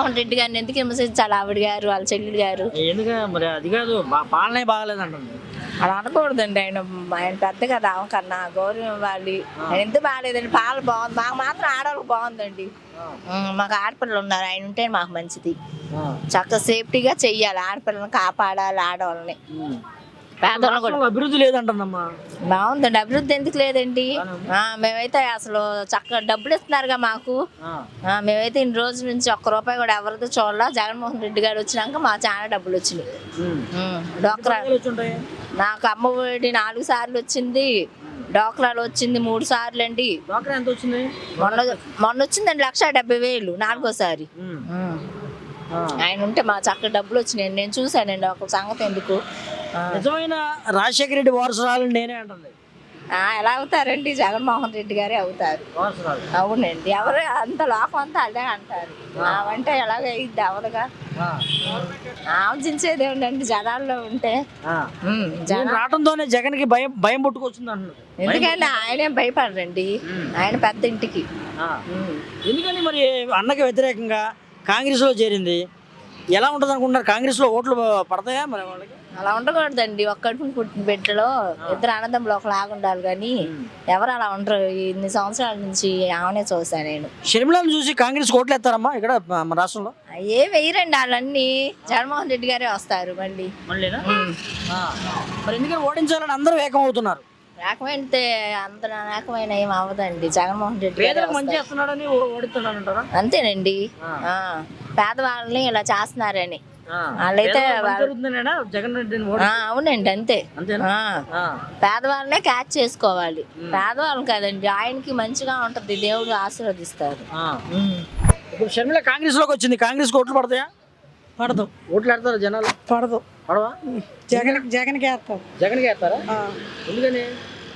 జగన్మోహన్ రెడ్డి గారిని ఎందుకు విమర్శించాలి? ఆవిడ గారు వాళ్ళ చెల్లెలు గారు ఎందుకు మరి అది కాదు పాలనే బాగాలేదంటుంది. అలా అనకూడదండి. ఆయన పెద్ద కదా ఆమె కన్నా గౌరవం ఇవ్వాలి. ఆయన ఎందుకు బాగాలేదండి? పాలు బాగుంది, మాకు మాత్రం ఆడవాళ్ళకి బాగుందండి. మాకు ఆడపిల్లలు ఉన్నారు, ఆయన ఉంటే మాకు మంచిది. చక్కగా సేఫ్టీగా చెయ్యాలి, ఆడపిల్లల్ని కాపాడాలి, ఆడవాళ్ళని. పేదవాళ్ళని కూడా అభివృద్ధి లేదంటుందమ్మా. బాగుందండి. అభివృద్ధి ఎందుకు లేదండి? మేమైతే అసలు చక్కగా డబ్బులు ఇస్తున్నారుగా మాకు. మేమైతే ఇన్ని రోజుల నుంచి ఒక్క రూపాయి కూడా ఎవరితో చూడాల. జగన్మోహన్ రెడ్డి గారు వచ్చినాక మా చాలా డబ్బులు వచ్చినాయి. డోక్రా నాకు అమ్మఒడి 4 సార్లు వచ్చింది, డోక్రాలు వచ్చింది 3 సార్లు అండి. ఎంత వచ్చింది? మొన్న వచ్చిందండి 1,70,000 4గోసారి. ఆయన ఉంటే మా చక్కగా డబ్బులు వచ్చినాయి. నేను చూశానండి ఒక సంగతి. ఎందుకు నిజమైన రాజశేఖర రెడ్డి వారసురాలు నేనే అంటుంది. ఎలా అవుతారండి? జగన్మోహన్ రెడ్డి గారే అవుతారు. అవునండి. ఎవరు అంత లోకం అంతా అదే అంటారు. ఆవంటే ఎలాగ అయ్యిద్ది? అవదుగా. ఆలోచించేది ఏమిటండి జనాల్లో ఉంటే. రావడంతోనే జగన్ కి భయం భయం పుట్టుకొచ్చింది అంటున్నారు. ఎందుకంటే ఆయనేం భయపడరండి, ఆయన పెద్ద ఇంటికి. ఎందుకని మరి అన్నకి వ్యతిరేకంగా కాంగ్రెస్ లో చేరింది? ఎలా ఉంటుంది అనుకుంటున్నారు? కాంగ్రెస్ లో ఓట్లు పడతాయా మరి వాళ్ళకి? అలా ఉండకూడదండి. ఒక్కడిని పుట్టిన బిడ్డలో ఇద్దరు అన్నదమ్ములు ఒకలాగా ఉండాలి కానీ ఎవరు అలా ఉండరు. ఇన్ని సంవత్సరాల నుంచి ఆమెనే చూసాను నేను. షర్మిలను చూసి కాంగ్రెస్ ఓట్లు ఎత్తారమ్మా ఇక్కడ మన రాష్ట్రంలో? ఏం వేయరండి, వాళ్ళన్నీ జగన్మోహన్ రెడ్డి గారే వస్తారు మళ్ళీ. మరి ఎందుకని ఓడించాలని అందరూ ఏకం అవుతున్నారు? ఏకమైతే అంత ఏకమైన ఏం అవ్వదండి. జగన్మోహన్ రెడ్డి అంతేనండి. పేదవాళ్ళని ఇలా చేస్తున్నారని వాళ్ళైతే అవునండి, అంతే. పేదవాళ్ళనే క్యాచ్ చేసుకోవాలి. పేదవాళ్ళు కదండి, ఆయనకి మంచిగా ఉంటది, దేవుడు ఆశీర్వదిస్తారు. ఇప్పుడు షర్మిల కాంగ్రెస్ లోకి వచ్చింది, కాంగ్రెస్ ఓట్లు పడతాయా? పడదు. ఓట్లు పెడతారు జనాలు? పడదు. పడవా? జగన్కి వేస్తాం. జగన్కి వేస్తారా? ఎందుకని?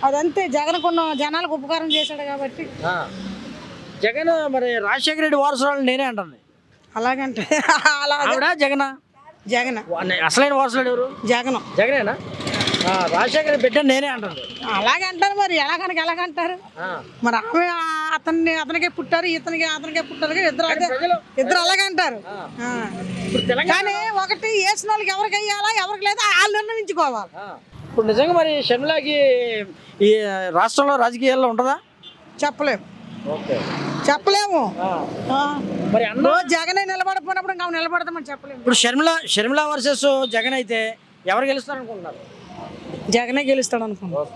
అదంతే, జగన్ కొన్న జనాలకు ఉపకారం చేశాడు కాబట్టి. జగన్ మరి రాజశేఖర రెడ్డి వారసురాలు నేనే అంటుంది. అలాగంటే జగన్ జగన్ అసలైన వారసురాలు ఎవరు? జగన్. జగనేనా? రాజశేఖర బిడ్డ నేనే అంటుంది. అలాగంటారు మరి, ఎలాగంటారు మరి? ఆమె అతనికే పుట్టారు, అతనికే పుట్టారు, ఇద్దరు అలాగంటారు. కానీ ఒకటి వేసిన వాళ్ళకి ఎవరికి వెయ్యాలా ఎవరికి లేదా వాళ్ళు నిర్ణయించుకోవాలి. ఇప్పుడు నిజంగా మరి షర్మిలకి ఈ రాష్ట్రంలో రాజకీయాల్లో ఉంటుందా? చెప్పలేము. మరి జగన్ నిలబడిపోయినప్పుడు ఇంకా నిలబడతామని చెప్పలేము. ఇప్పుడు షర్మిల వర్సెస్ జగన్ అయితే ఎవరు గెలుస్తారు అనుకుంటున్నారు? జగనే గెలుస్తాడు అనుకుంటున్నాను.